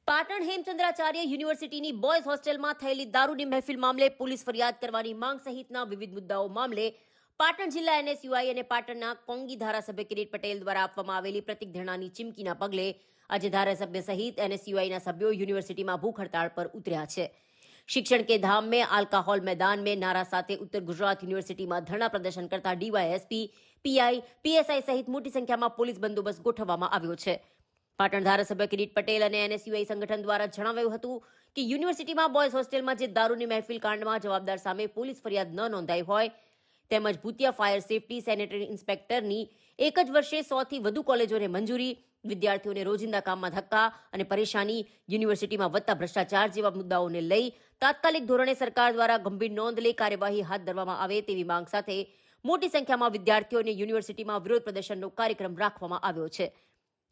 પાટણ હેમચંદ્રાચાર્ય યુનિવર્સિટીની બોયઝ હોસ્ટેલમાં થયેલી દારૂની મહેફિલ મામલે પોલીસ ફરિયાદ કરવાની માંગ સહિતના વિવિધ મુદ્દાઓ મામલે પાટણ જિલ્લા એનએસયુઆઈ અને પાટણના કોંગી ધારાસભ્ય કિરીટ પટેલ દ્વારા આપવામાં આવેલી પ્રતિક ધરણાની ચીમકીના પગલે આજે ધારાસભ્ય સહિત એનએસયુઆઈના સભ્યો યુનિવર્સિટીમાં ભૂખ હડતાળ પર ઉતર્યા છે। शिक्षण के धाम में अल्कोहल मैदान में नारा साथे उत्तर गुजरात यूनिवर्सिटी में धरना प्रदर्शन करता डीवायएसपी, पीआई, पीएसआई सहित मोटी संख्या में पोलीस बंदोबस्त गोठववामां આવ્યો છે। પાટણ ધારાસભ્ય કિરીટ પટેલ અને એનએસયુઆઈ સંગઠન દ્વારા જણાવાયું હતું કે યુનિવર્સિટીમાં બોયઝ હોસ્ટેલમાં જે દારૂની મહેફિલ કાંડમાં જવાબદાર સામે પોલીસ ફરિયાદ ન નોંધાઈ હોય તેમજ ભૂતિયા ફાયર સેફટી સેનેટરી ઇન્સ્પેક્ટરની એક જ વર્ષે 100થી વધુ કોલેજોને મંજૂરી, વિદ્યાર્થીઓને રોજિંદા કામમાં ધક્કા અને પરેશાની, યુનિવર્સિટીમાં વધતા ભ્રષ્ટાચાર જેવા મુદ્દાઓને લઈ તાત્કાલિક ધોરણે સરકાર દ્વારા ગંભીર નોંધ લઈ કાર્યવાહી હાથ ધરવામાં આવે તેવી માંગ સાથે મોટી સંખ્યામાં વિદ્યાર્થીઓ અને યુનિવર્સિટીમાં વિરોધ પ્રદર્શનનો કાર્યક્રમ રાખવામાં આવ્યો છે।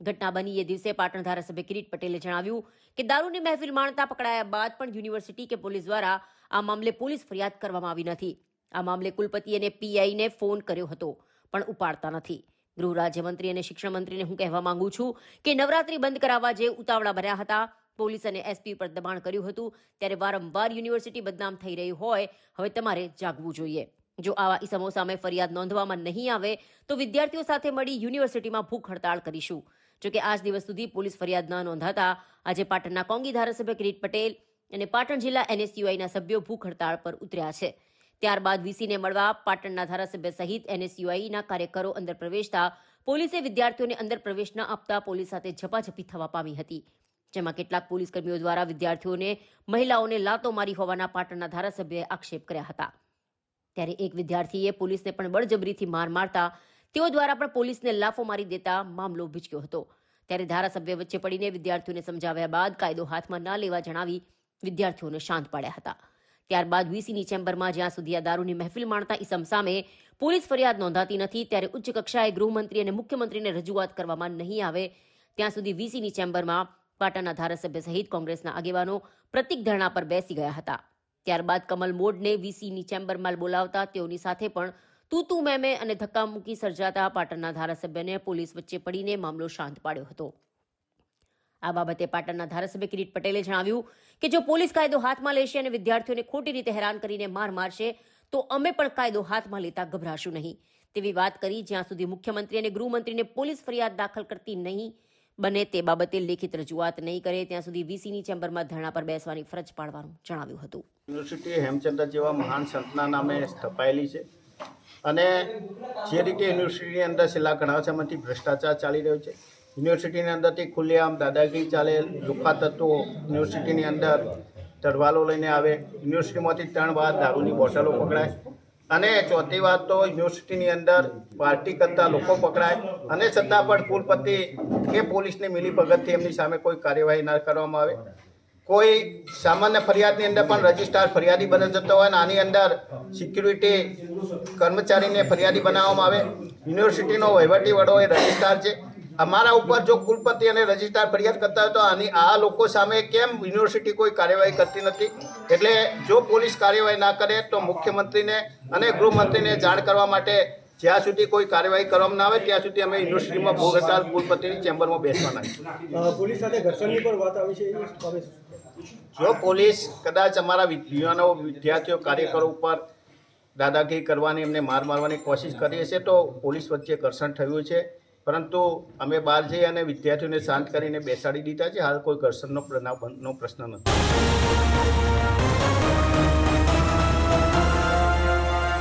ઘટના બની એ દિવસે પાટણ ધારાસભ્ય કિરીટ પટેલે જણાવ્યું કે દારૂની મહેફિલ માણતા પકડાયા બાદ પણ યુનિવર્સિટી કે પોલીસ દ્વારા આ મામલે પોલીસ ફરિયાદ કરવામાં આવી નથી। આ મામલે કુલપતિ અને પીઆઈને ફોન કર્યો હતો પણ ઉપાડતા નથી। ગૃહ રાજ્યમંત્રી અને શિક્ષણ મંત્રીને હું કહેવા માંગુ છું કે નવરાત્રી બંધ કરાવવા જે ઉતાવળા ભર્યા હતા, પોલીસ અને એસપી પર દબાણ કર્યું હતું, ત્યારે વારંવાર યુનિવર્સિટી બદનામ થઈ રહી હોય હવે તમારે જાગવું જોઈએ। જો આવા ઇસમો સામે ફરિયાદ નોંધવામાં નહીં આવે તો વિદ્યાર્થીઓ સાથે મળી યુનિવર્સિટીમાં ભૂખ હડતાળ કરીશું। જોકે આજ દિવસ સુધી પોલીસ ફરિયાદ ન નોંધાતા આજે પાટણના કોંગી ધારાસભ્ય કિરીટ પટેલ અને પાટણ જિલ્લા એનએસયુઆઈના સભ્યો ભૂખ હડતાળ પર ઉતર્યા છે। ત્યારબાદ વીસીને મળવા પાટણના ધારાસભ્ય સહિત એનએસયુઆઈના કાર્યકરો અંદર પ્રવેશતા પોલીસે વિદ્યાર્થીઓને અંદર પ્રવેશ ન આપતા પોલીસ સાથે ઝપાઝપી થવા પામી હતી, જેમાં કેટલાક પોલીસ કર્મીઓ દ્વારા વિદ્યાર્થીઓને, મહિલાઓને લાતો મારી હોવાના પાટણના ધારાસભ્યએ આક્ષેપ કર્યા હતા। ત્યારે એક વિદ્યાર્થીએ પોલીસને પણ બળજબરીથી માર મારતા તેઓ દ્વારા પણ પોલીસને લાફો મારી દેતા મામલો ભીચક્યો હતો। ત્યારે ધારાસભ્ય વચ્ચે પડીને વિદ્યાર્થીઓને સમજાવ્યા બાદ કાયદો હાથમાં ન લેવા જણાવી વિદ્યાર્થીઓને શાંત પાડ્યા હતા। ત્યારબાદ વીસીની ચેમ્બરમાં જ્યાં સુધી આ દારૂની મહેફિલ માણતા ઇસમ સામે પોલીસ ફરિયાદ નોંધાતી નથી ત્યારે ઉચ્ચ કક્ષાએ ગૃહમંત્રી અને મુખ્યમંત્રીને રજૂઆત કરવામાં નહીં આવે ત્યાં સુધી વીસીની ચેમ્બરમાં પાટણના ધારાસભ્ય સહિત કોંગ્રેસના આગેવાનો પ્રતિક ધરણા પર બેસી ગયા હતા। ત્યારબાદ કમલ મોડને વીસીની ચેમ્બરમાં બોલાવતા તેઓની સાથે પણ તૂતુ મેમે અને ધક્કામુક્કી સર્જાતા પાટણના ધારાસભ્યને પોલીસ વચ્ચે પડીને મામલો શાંત પાડ્યો હતો। આ બાબતે પાટણના ધારાસભ્ય કિરીટ પટેલે જણાવ્યું કે જો પોલીસ કાયદો હાથમાં લેશે અને વિદ્યાર્થીઓને ખોટી રીતે હેરાન કરીને માર મારશે તો અમે પણ કાયદો હાથમાં લેતા ગભરાશું નહીં તેવી વાત કરી। જ્યાં સુધી મુખ્યમંત્રી અને ગૃહમંત્રીને પોલીસ ફરિયાદ દાખલ કરતી નહીં બને તે બાબતે લેખિત રજૂઆત નહીં કરે ત્યાં સુધી વીસીની ચેમ્બરમાં ધરણા પર બેસવાની ફરજ પાડવાનું જણાવ્યું હતું। યુનિવર્સિટી હેમચંદ્ર જેવા મહાન સંતના નામે સ્થપાયેલી છે અને જે રીતે યુનિવર્સિટીની અંદર છેલ્લા ઘણા સમયથી ભ્રષ્ટાચાર ચાલી રહ્યો છે, યુનિવર્સિટીની અંદરથી ખુલ્લેઆમ દાદાગીરી ચાલે, લુખ્ખા તત્વો યુનિવર્સિટીની અંદર તરવાલો લઈને આવે, યુનિવર્સિટીમાંથી 3 વાર દારૂની બોટલો પકડાય અને ચોથી વાત તો યુનિવર્સિટીની અંદર પાર્ટી કરતા લોકો પકડાય અને છતાં પણ કુલપતિ કે પોલીસની મિલીભગતથી એમની સામે કોઈ કાર્યવાહી ન કરવામાં આવે। કોઈ સામાન્ય ફરિયાદની અંદર પણ રજિસ્ટ્રાર ફરિયાદી બની જતો હોય અને આની અંદર સિક્યુરિટી કર્મચારીને ફરિયાદી બનાવવામાં આવે। યુનિવર્સિટીનો વહીવટી વડો એ રજિસ્ટ્રાર છે। અમારા ઉપર જો કુલપતિ અને રજિસ્ટ્રાર ફરિયાદ કરતા હોય તો આ લોકો સામે કેમ યુનિવર્સિટી કોઈ કાર્યવાહી કરતી નથી? એટલે જો પોલીસ કાર્યવાહી ના કરે તો મુખ્યમંત્રીને અને ગૃહમંત્રીને જાણ કરવા માટે જ્યાં સુધી કોઈ કાર્યવાહી કરવામાં ના આવે ત્યાં સુધી અમે યુનિવર્સિટીમાં ભૂખ હડતાળ કુલપતિની ચેમ્બરમાં બેસવાના છીએ। પોલીસ સાથે ઘર્ષણની પણ વાત આવી છે। જો પોલીસ કદાચ અમારા યુવાનો, વિદ્યાર્થીઓ, કાર્યકરો ઉપર દાદાગીરી કરવાની, એમને માર મારવાની કોશિશ કરીએ છીએ તો પોલીસ વચ્ચે ઘર્ષણ થયું છે, પરંતુ અમે બહાર જઈ અને વિદ્યાર્થીઓને શાંત કરીને બેસાડી દીધા છે। હાલ કોઈ ઘર્ષણનો પ્રશ્ન નથી।